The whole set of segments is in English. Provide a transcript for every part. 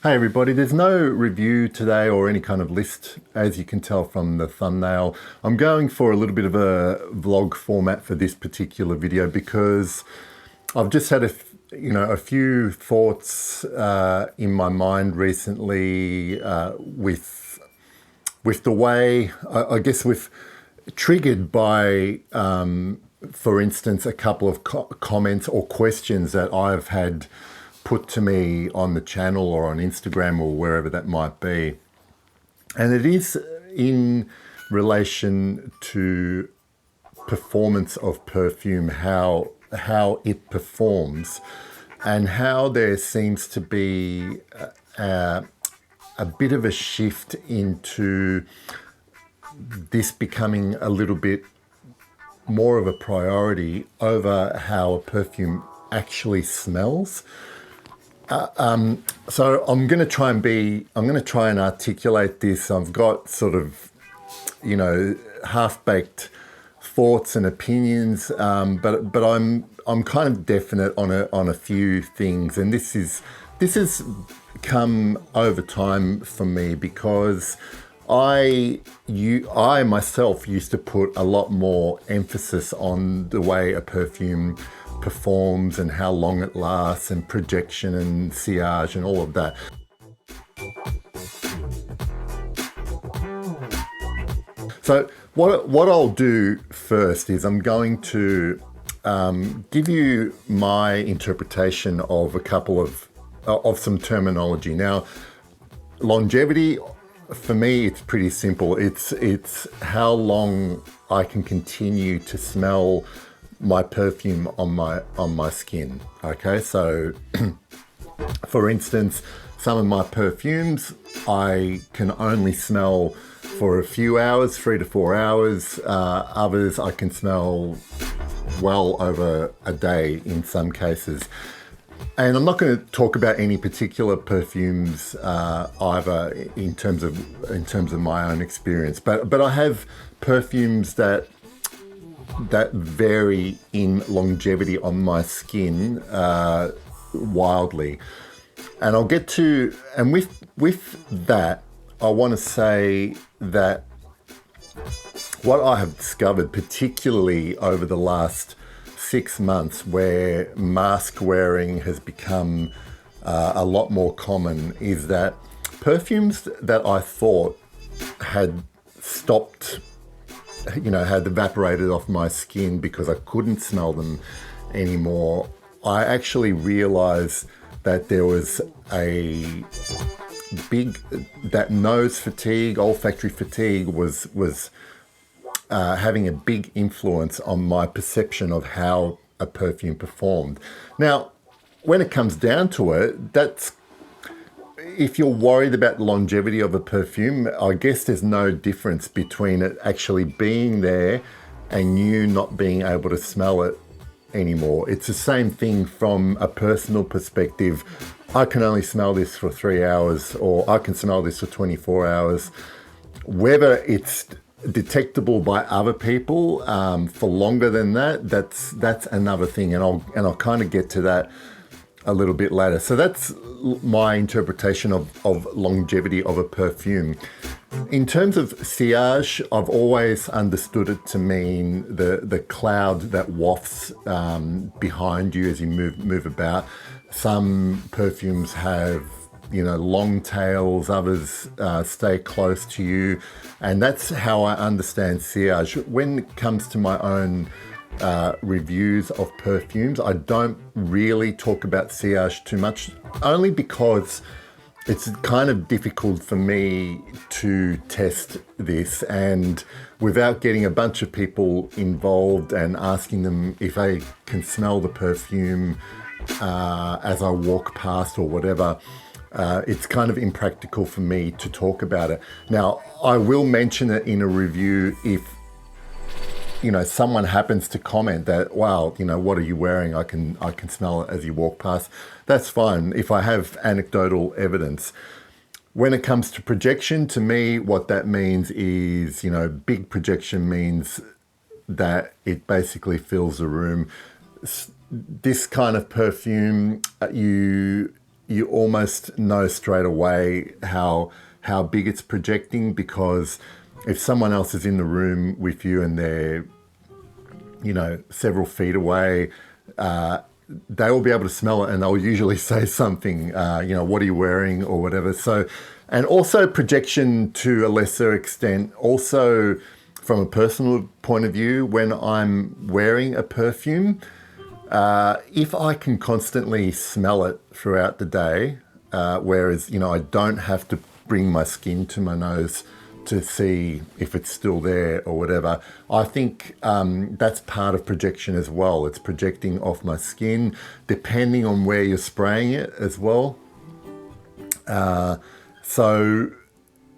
Hey everybody, there's no review today or any kind of list, as you can tell from the thumbnail. I'm going for a little bit of a vlog format for this particular video because I've just had a few thoughts in my mind recently with the way, I guess with triggered by, for instance, a couple of comments or questions that I've had put to me on the channel or on Instagram or wherever that might be. And it is in relation to performance of perfume, how it performs, and how there seems to be a bit of a shift into this becoming a little bit more of a priority over how a perfume actually smells. So I'm going to try and articulate this. I've got sort of, half-baked thoughts and opinions, but I'm kind of definite on a few things, and this has come over time for me because I myself used to put a lot more emphasis on the way a perfume performs and how long it lasts and projection and sillage and all of that. So what I'll do first is I'm going to give you my interpretation of a couple of some terminology. Now, longevity, for me, it's pretty simple. It's how long I can continue to smell my perfume on my skin. Okay, so for instance, some of my perfumes I can only smell for a few hours, 3 to 4 hours. Others I can smell well over a day in some cases. And I'm not going to talk about any particular perfumes either in terms of my own experience, but I have perfumes that vary in longevity on my skin wildly. And I'll get to, and with that, I want to say that what I have discovered, particularly over the last 6 months, where mask wearing has become a lot more common, is that perfumes that I thought had stopped, had evaporated off my skin because I couldn't smell them anymore, I actually realized that there was that nose fatigue, olfactory fatigue was having a big influence on my perception of how a perfume performed. Now, when it comes down to it, if you're worried about the longevity of a perfume, I guess there's no difference between it actually being there and you not being able to smell it anymore. It's the same thing from a personal perspective. I can only smell this for 3 hours, or I can smell this for 24 hours. Whether it's detectable by other people for longer than that, that's another thing, and I'll kind of get to that a little bit later. So that's my interpretation of longevity of a perfume. In terms of sillage, I've always understood it to mean the cloud that wafts behind you as you move about. Some perfumes have long tails, others stay close to you, and that's how I understand sillage. When it comes to my own reviews of perfumes, I don't really talk about sillage too much, only because it's kind of difficult for me to test this, and without getting a bunch of people involved and asking them if they can smell the perfume as I walk past or whatever, it's kind of impractical for me to talk about it. Now, I will mention it in a review if someone happens to comment that, wow, what are you wearing? I can smell it as you walk past. That's fine if I have anecdotal evidence. When it comes to projection, to me, what that means is, big projection means that it basically fills the room. This kind of perfume, you you almost know straight away how big it's projecting, because if someone else is in the room with you and they're, several feet away, they will be able to smell it, and they'll usually say something, what are you wearing or whatever. So, and also projection to a lesser extent, also from a personal point of view, when I'm wearing a perfume, if I can constantly smell it throughout the day, whereas, I don't have to bring my skin to my nose to see if it's still there or whatever, I think that's part of projection as well. It's projecting off my skin, depending on where you're spraying it as well. So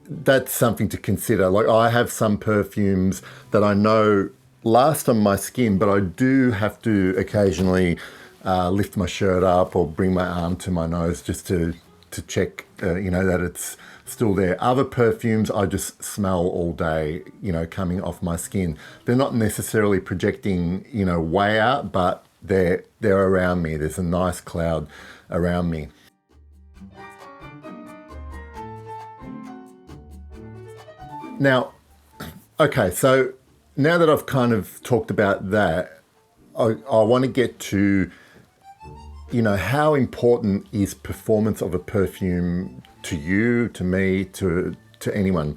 that's something to consider. Like, I have some perfumes that I know last on my skin, but I do have to occasionally lift my shirt up or bring my arm to my nose just to check, that it's still there. Other perfumes I just smell all day, coming off my skin. They're not necessarily projecting, way out, but they're around me. There's a nice cloud around me. Now, okay, so now that I've kind of talked about that, I want to get to, how important is performance of a perfume to you, to me, to anyone?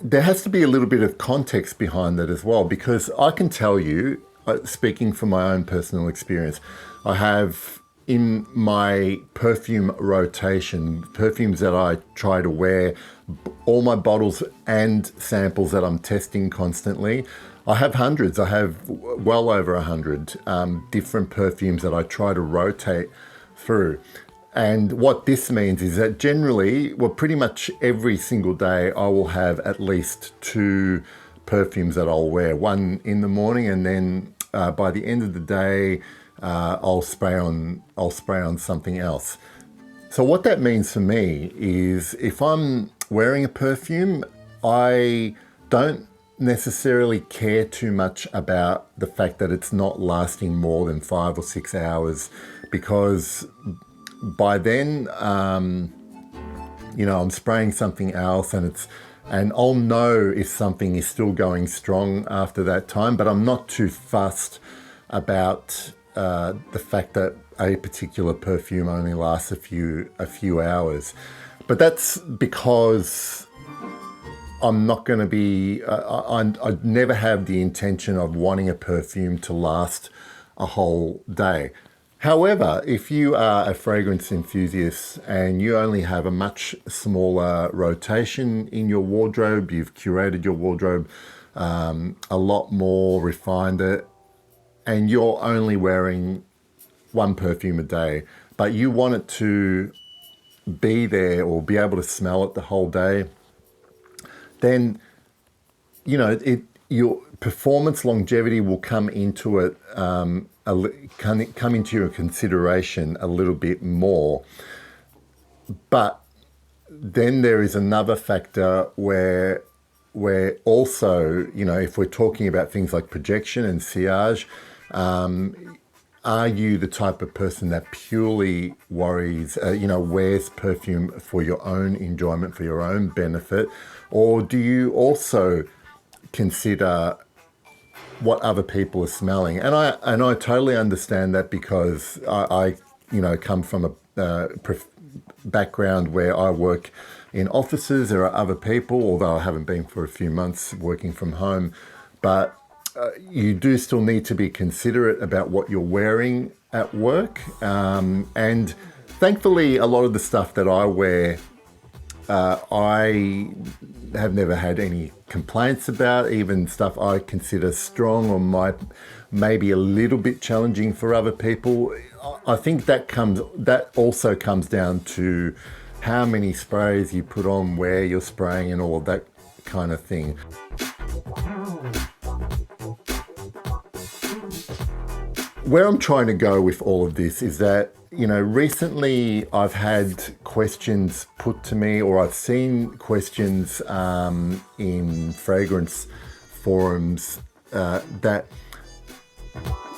There has to be a little bit of context behind that as well, because I can tell you, speaking from my own personal experience, I have in my perfume rotation, perfumes that I try to wear, all my bottles and samples that I'm testing constantly. I have hundreds. I have well over 100 different perfumes that I try to rotate through. And what this means is that generally, well, pretty much every single day, I will have at least 2 perfumes that I'll wear. One in the morning, and then by the end of the day, I'll spray on something else. So what that means for me is, if I'm wearing a perfume, I don't necessarily care too much about the fact that it's not lasting more than 5 or 6 hours, because by then, I'm spraying something else, and I'll know if something is still going strong after that time. But I'm not too fussed about the fact that a particular perfume only lasts a few hours. But that's because I'm not going to be, I'd never have the intention of wanting a perfume to last a whole day. However, if you are a fragrance enthusiast and you only have a much smaller rotation in your wardrobe, you've curated your wardrobe a lot more, refined it, and you're only wearing one perfume a day, but you want it to be there or be able to smell it the whole day, then your performance longevity will come into it, come into your consideration a little bit more. But then there is another factor where also, if we're talking about things like projection and sillage, are you the type of person that purely worries, wears perfume for your own enjoyment, for your own benefit? Or do you also consider what other people are smelling? And I totally understand that, because I come from a background where I work in offices. There are other people, although I haven't been for a few months working from home, but you do still need to be considerate about what you're wearing at work. And thankfully, a lot of the stuff that I wear, I have never had any complaints about. Even stuff I consider strong or might maybe a little bit challenging for other people. I think that also comes down to how many sprays you put on, where you're spraying, and all of that kind of thing. Where I'm trying to go with all of this is that, recently I've had questions put to me, or I've seen questions in fragrance forums that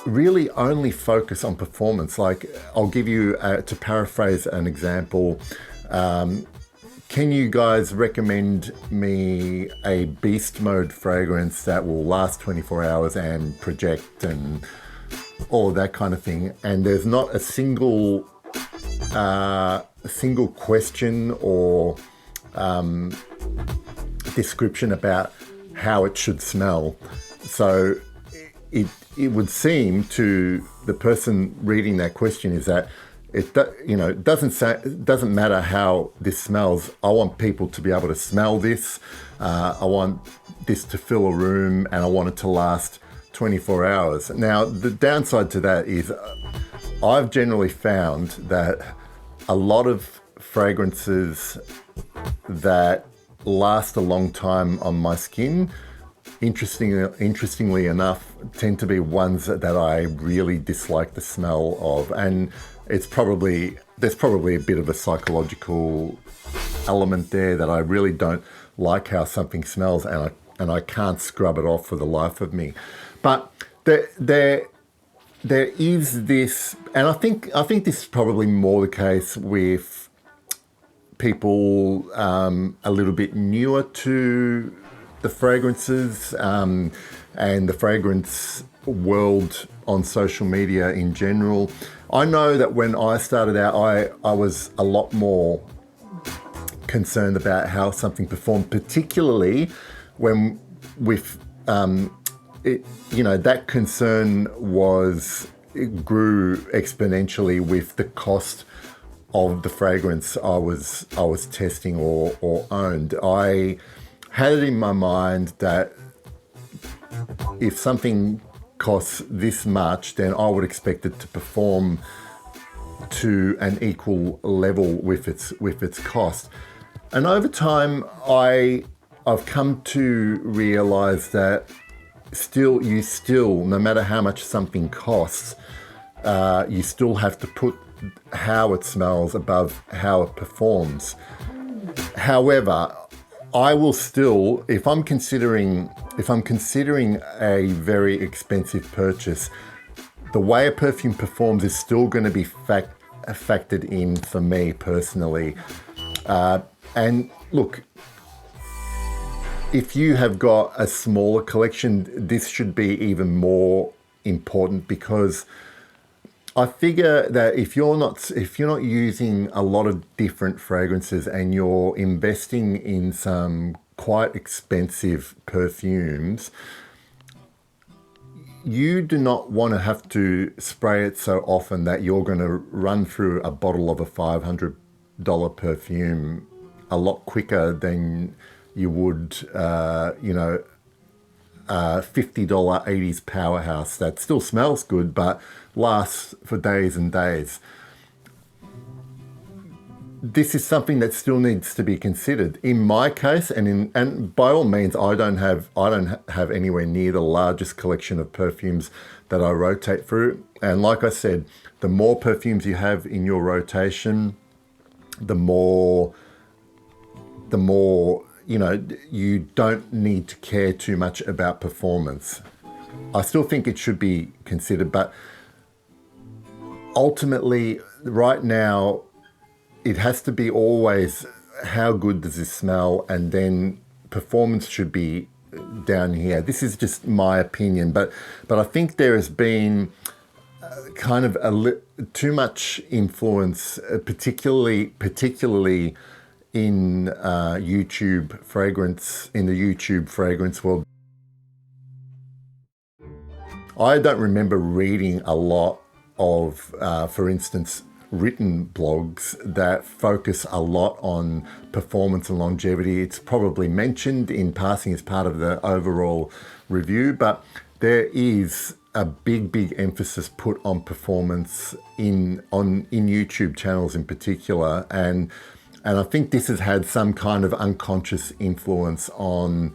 really only focus on performance. Like, I'll give you, to paraphrase an example, can you guys recommend me a beast mode fragrance that will last 24 hours and project and all of that kind of thing? And there's not a single question or description about how it should smell. So it would seem to the person reading that question is that it doesn't matter how this smells. I want people to be able to smell this. I want this to fill a room, and I want it to last 24 hours. Now, the downside to that is I've generally found that a lot of fragrances that last a long time on my skin, interestingly enough, tend to be ones that I really dislike the smell of. And there's probably a bit of a psychological element there, that I really don't like how something smells, and I can't scrub it off for the life of me. But there is this, and I think this is probably more the case with people a little bit newer to the fragrances and the fragrance world on social media in general. I know that when I started out, I was a lot more concerned about how something performed, particularly when with that concern it grew exponentially with the cost of the fragrance I was testing or owned. I had it in my mind that if something costs this much, then I would expect it to perform to an equal level with its cost. And over time, I've come to realize that you still, no matter how much something costs, you still have to put how it smells above how it performs. However, I will still, if I'm considering a very expensive purchase, the way a perfume performs is still going to be factored in for me personally. And look, if you have got a smaller collection, this should be even more important, because I figure that if you're not using a lot of different fragrances and you're investing in some quite expensive perfumes, you do not want to have to spray it so often that you're going to run through a bottle of a $500 perfume a lot quicker than you would, $50 80s powerhouse that still smells good but lasts for days and days. This is something that still needs to be considered. In my case, and by all means, I don't have anywhere near the largest collection of perfumes that I rotate through. And like I said, the more perfumes you have in your rotation, the more you don't need to care too much about performance. I still think it should be considered, but ultimately, right now, it has to be always how good does this smell, and then performance should be down here. This is just my opinion, but I think there has been kind of too much influence, particularly in the YouTube fragrance world. I don't remember reading a lot of, for instance, written blogs that focus a lot on performance and longevity. It's probably mentioned in passing as part of the overall review, but there is a big emphasis put on performance in YouTube channels in particular, and I think this has had some kind of unconscious influence on,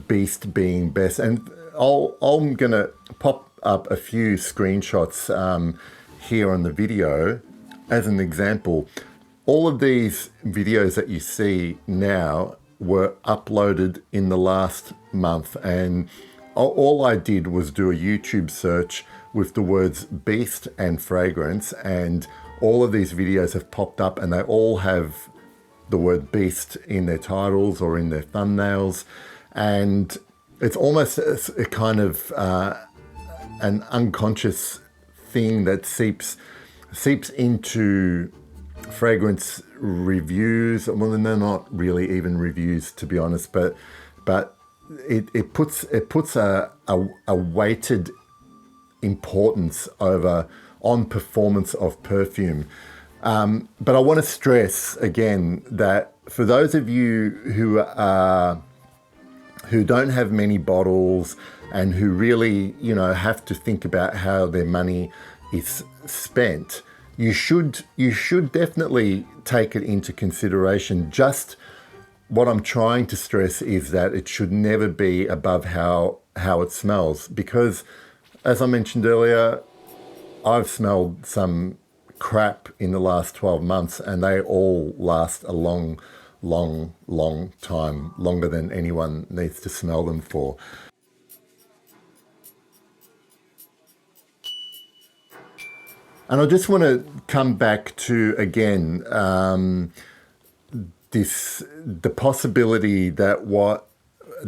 Beast being best. And I'm gonna pop up a few screenshots here on the video as an example. All of these videos that you see now were uploaded in the last month, and all I did was do a YouTube search with the words beast and fragrance, and all of these videos have popped up, and they all have the word beast in their titles or in their thumbnails. And it's almost a kind of an unconscious thing that seeps into fragrance reviews. Well, they're not really even reviews, to be honest, but it puts a weighted importance on performance of perfume. But I want to stress again that for those of you who don't have many bottles and who really, have to think about how their money is spent, you should definitely take it into consideration. Just what I'm trying to stress is that it should never be above how it smells, because as I mentioned earlier, I've smelled some crap in the last 12 months and they all last a long time, longer than anyone needs to smell them for. And I just want to come back to, again, the possibility that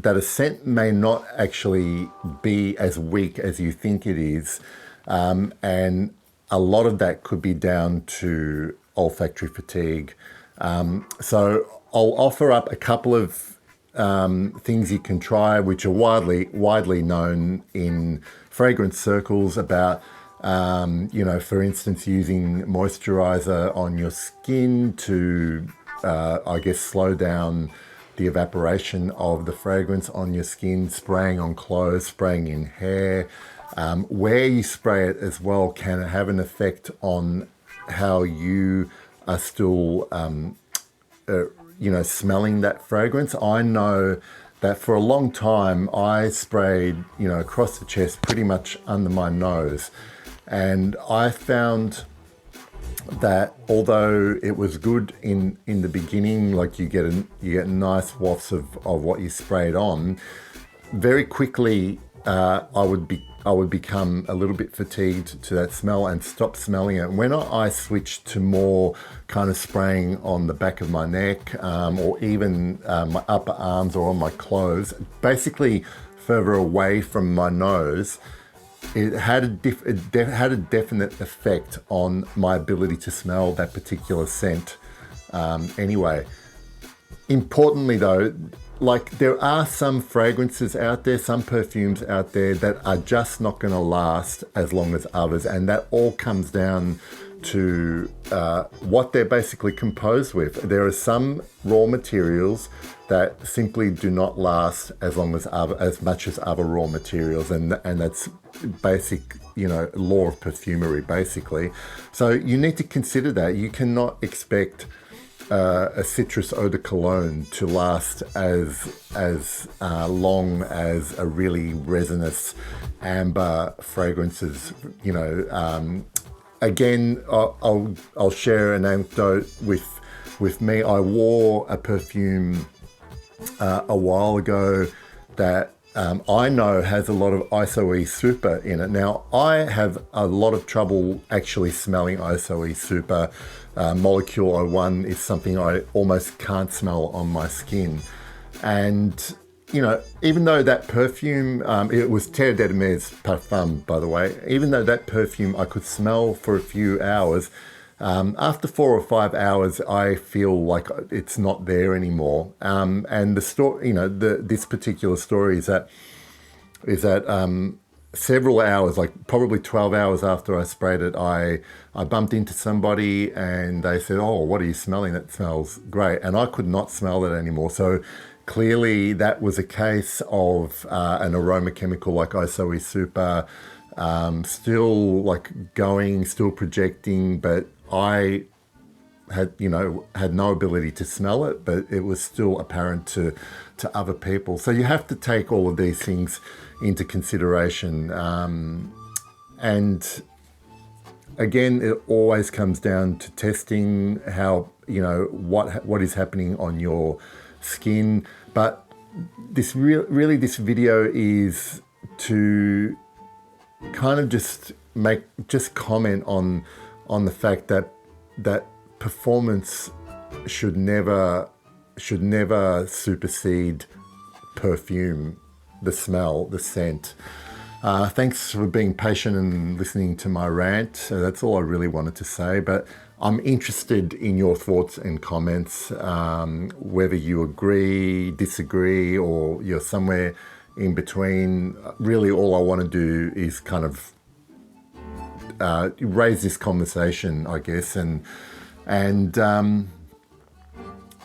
a scent may not actually be as weak as you think it is, and a lot of that could be down to olfactory fatigue. So I'll offer up a couple of things you can try, which are widely known in fragrance circles about, for instance, using moisturizer on your skin to, slow down the evaporation of the fragrance on your skin, spraying on clothes, spraying in hair. Where you spray it as well can have an effect on how you are still, smelling that fragrance. I know that for a long time I sprayed, across the chest, pretty much under my nose. And I found that although it was good in the beginning, like you get nice wafts of what you sprayed on, very quickly I would become a little bit fatigued to that smell and stop smelling it. When I switched to more kind of spraying on the back of my neck, or even my upper arms or on my clothes, basically further away from my nose, it had a definite effect on my ability to smell that particular scent. Anyway, importantly though, like there are some fragrances out there, some perfumes out there that are just not going to last as long as others, and that all comes down to what they're basically composed with. There are some raw materials that simply do not last as much as other raw materials, and that's basic, law of perfumery, basically. So you need to consider that. You cannot expect a citrus eau de cologne to last as long as a really resinous amber fragrances. Again, I'll share an anecdote with me. I wore a perfume a while ago that I know has a lot of ISO-E super in it. Now, I have a lot of trouble actually smelling ISO-E super. Molecule 01 is something I almost can't smell on my skin. And, even though that perfume, it was Terre d'Hermès Parfum, by the way, even though that perfume I could smell for a few hours, after 4 or 5 hours, I feel like it's not there anymore. And the story, this particular story is that several hours, like probably 12 hours after I sprayed it, I bumped into somebody and they said, "Oh, what are you smelling? That smells great." And I could not smell that anymore. So clearly that was a case of an aroma chemical like ISO-E super, still like going, still projecting, but I had no ability to smell it, but it was still apparent to other people. So you have to take all of these things into consideration. And again, it always comes down to testing how, what is happening on your skin. But this video is to kind of just comment on the fact that performance should never supersede perfume, the smell, the scent. Thanks for being patient and listening to my rant. That's all I really wanted to say, but I'm interested in your thoughts and comments, whether you agree, disagree, or you're somewhere in between. Really, all I want to do is kind of raise this conversation, I guess, and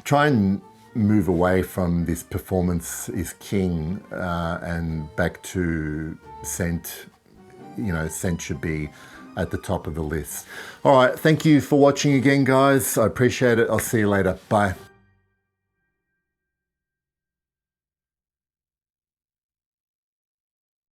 try and move away from this performance is king and back to scent. Scent should be at the top of the list. All right, thank you for watching again, guys. I appreciate it. I'll see you later. Bye.